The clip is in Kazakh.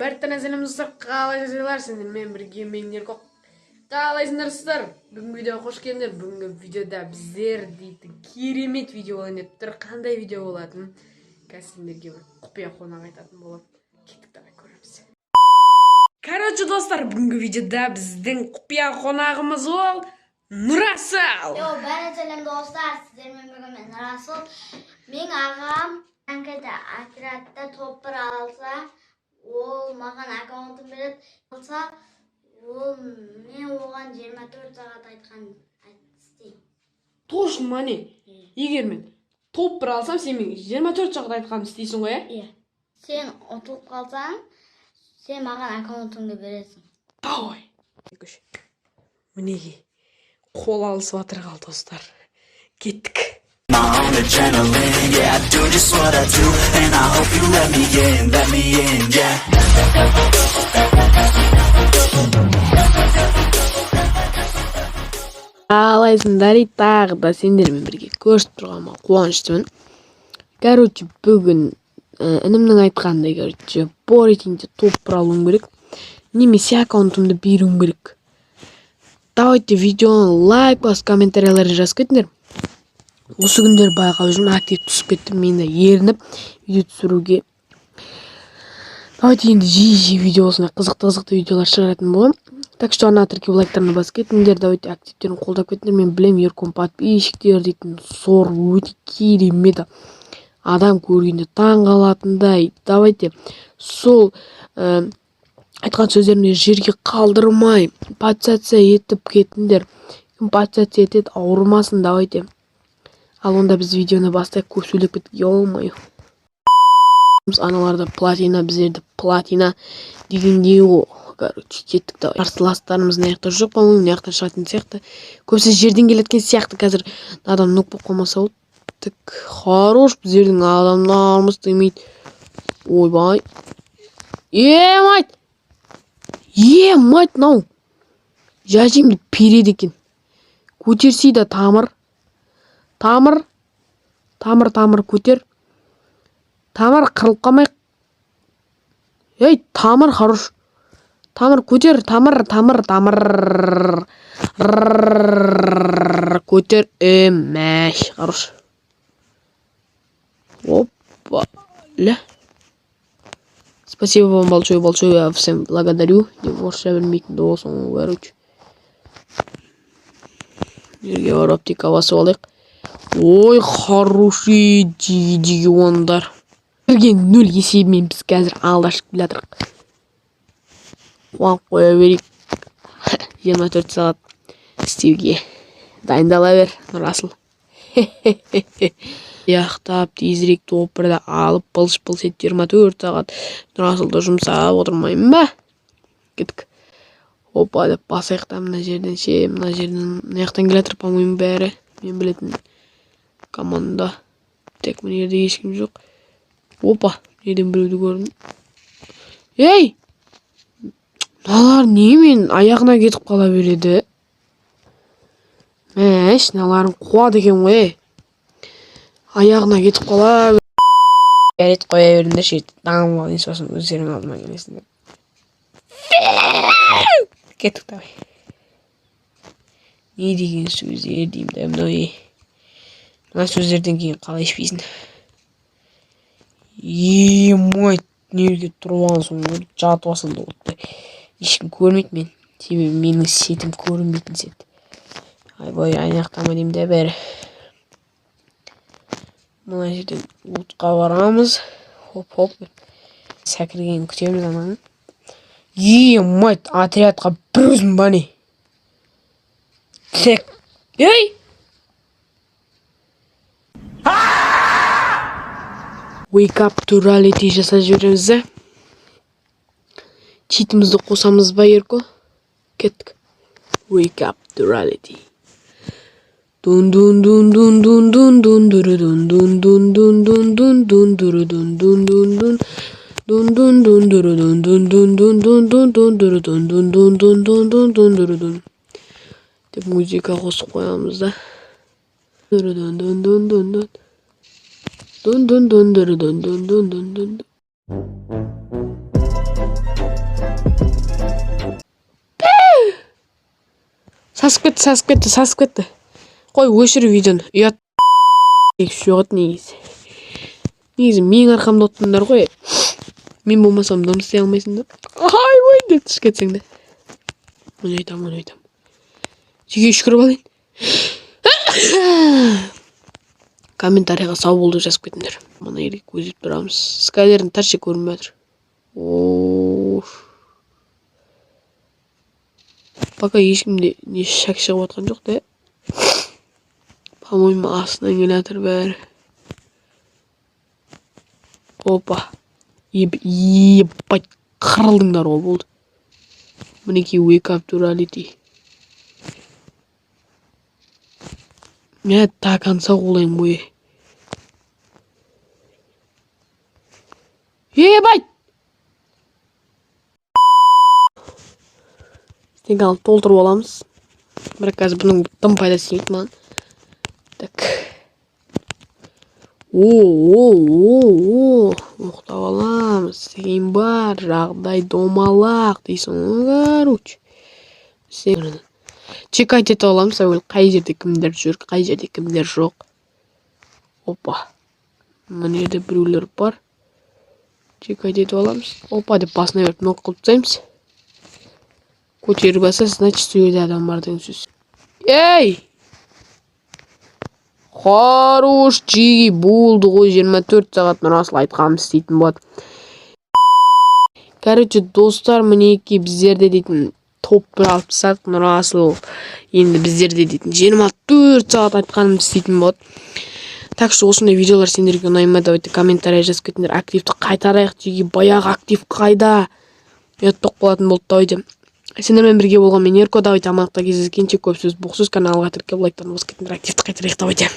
Бәрттен әзілімізді қалайсыздар, мен бірге меннер қоқ. Қалайсыздар? Бүгінгі видеоға қош келдіңдер. Бүгінгі видеода біздер дейтін керемет видео болайын деп тұр. Қандай видео болатын? Қазір бір құпия қонақ айтатын болады. Кеттік, давай көреміз. Короче, достар, бүгінгі видеода біздің құпия қонағымыз ол Нұрасыл. Бәрі сәлем достар, сіздермен бірге мен Нұрасыл. Мен ағам танкада отрядта топыр алса, ол маған аккаунтын береді. Алса, ол мен оған 24 сағат айтқан істеймін. Точно мане. Егер мен топыр алсам, сен мен 24 сағат айтқан істейсің ғой, Иә. Сен ұтылып қалсаң, сен маған аккаунтыңды бересің. Давай. Мінеге қол алысып атырғал достар. Кеттік. On adrenaline, yeah, I do just what I do, and I hope you let me in, yeah. Қалайсыңдар, тағы да сендермен бірге көріп тұрғаныма қуаныштымын. Короче, бүгін інімнің айтқандай, короче, бұл ретінде топыр алуым керек, немесе аккаунтымды беруім керек. Давайте видеоны лайк басып, комментарийлерді жазып кетіңдер. Осы күндер байға өзім актив түсіп кеттім, мені ерініп видео түсіруге. Давайте енді жиі видео осындай қызықты видеолар шығаратын боламын. Так что ана тіркеп лайктарына басып кетіңдер, давайте активтерін қолдап кетіңдер. Мен білем, ерком подписчиктер дейтін сор өте керемет адам, көргенде таң қалатындай. Давайте сол айтқан сөздерімді жерге қалдырмай подписаться етіп кетіңдер. Кім подписаться етеді, ауырмасын. Давайте. Ал онда біз видеоны бастайық, көп сөйлеп кеттік, ё-моё. Аналарда платина, біздерді платина дегенде о. Короче, кеттік, давай. Қарсыластарымыз наяқта жоқ, по-моему, наяқтан шығатын сияқты. Көбісі жерден келеткен сияқты, қазір адам нөк болып қалмаса ол. Так, хорош, біздердің адамдарымыз демейді. Ойбай. Мать! Мать, нау! Жәжемді переді екен. Көтерсейді тамыр. Тамыр көтер. Тамыр қырылып қалмай. Тамыр хорош. Тамыр көтер, тамыр. Көтер, мәш, хорош. Опа, ля. Спасибо вам большое, я всем благодарю. Не можешь білмейтін досың, короче. Жерге бар оптика басып алайық. Ой, хороший дегиондар. Бірген 0 есебімен біз қазір алдашып білатырық. Қуанып қоя берейік. 24 сағат істеуге дайындала бер, Нұрасыл. Яқтап, тезірек топырды алып, пылш-пылш ет 24 сағат. Нұрасылды жұмсап отырмайым ба? Кеттік. Опа деп басайықта мына жерден ше, мына жерден наяқтан келатыр, по-моему, бәрі. Мен білетін команда. Тек мына жерде ешкім жоқ. Опа, неден біреуді көрдім. Налар немен аяғына кетіп қала береді? Мәш, наларын қуады екен ғой. Аяғына кетіп қала. Әрет қоя беріңдер, шет. Даңым қалайын, сосын өздерің алдыма келесіңдер. Кеттік, давай. Не деген сөздер деймін да, мына сөздерден кейін қалай ішпейсің? Мать, неге тұрып алсың, жатып асылды оттай. Ешкім көрмейді мен. Себебі менің сетім көрінбейтін сет. Айбай, айнақтама деймін де бәрі. Мына жерден ұтқа барамыз. Хоп. Сәкірген күтеміз ананы. Мать, отрядқа бір өзім ба не? Тек. Wake up to reality жасап жібереміз де. Читімізді қосамыз ба, ерко? Кеттік. Wake up to reality. Дун деп музыка қосып қоямыз да. Сасып кетті. Қой, өшір видеоны. Ұят. Шоғыт негізі. Негізі, мен арқамда отырсыңдар ғой. Мен болмасам дым істей алмайсыңдар. Ой, деп түсіп кетсең де. Оны айтам. Жеге шүкіріп алайын. Комментарийға сау болды жазып кетіңдер. Мына ерге көзіп тұрамыз. Скайлердің тарше көрінбей жатыр. Пока ешкімде не шак шығып отқан жоқ та. По-моему, астынан келе жатыр бәрі. Опа. Ебать, қырылдыңдар ғой болды. Мінеки wake up to reality. Мен до конца қолайым бойы. Ебать! Стенгалды толтырып аламыз. Бірақ қазір бұның тым пайдасы тимейді маған. Так. Оқтап аламыз. Деген бар. Жағдай домалақ дейсің. Короче. Чекать етіп аламыз. Қай жерде кімдер жүр, қай жерде кімдер жоқ. Опа. Мына жерде біреулер бар. Чекать етіп аламыз. Опа деп басына беріп нок қылып тастаймыз. Көтеріп баса, значит, сөйледі адам бар деген сөз. Ей! Хорош, жеги болды ғой, 24 сағат Нұрасыл айтқанымыз істейтін болады. Короче, достар, мінеки біздерде дейтін топ бір алып тастадық. Нұрасыл енді біздерде дейтін 24 сағат айтқанымыз істейтін болады. Так что осындай видеолар сендерге ұнай ма? Давайте комментарий жазып кетіңдер. Активті қайтарайық, жеги баяғы актив қайда? Ұяттық болатын болды, давайте. Сендермен бірге болған мен Ерко, давайте амандықта кездескенше көп сөз, бұл сөз каналға тіркеліп лайктан басып кетіңдер. Активті қайтарайық, давайте.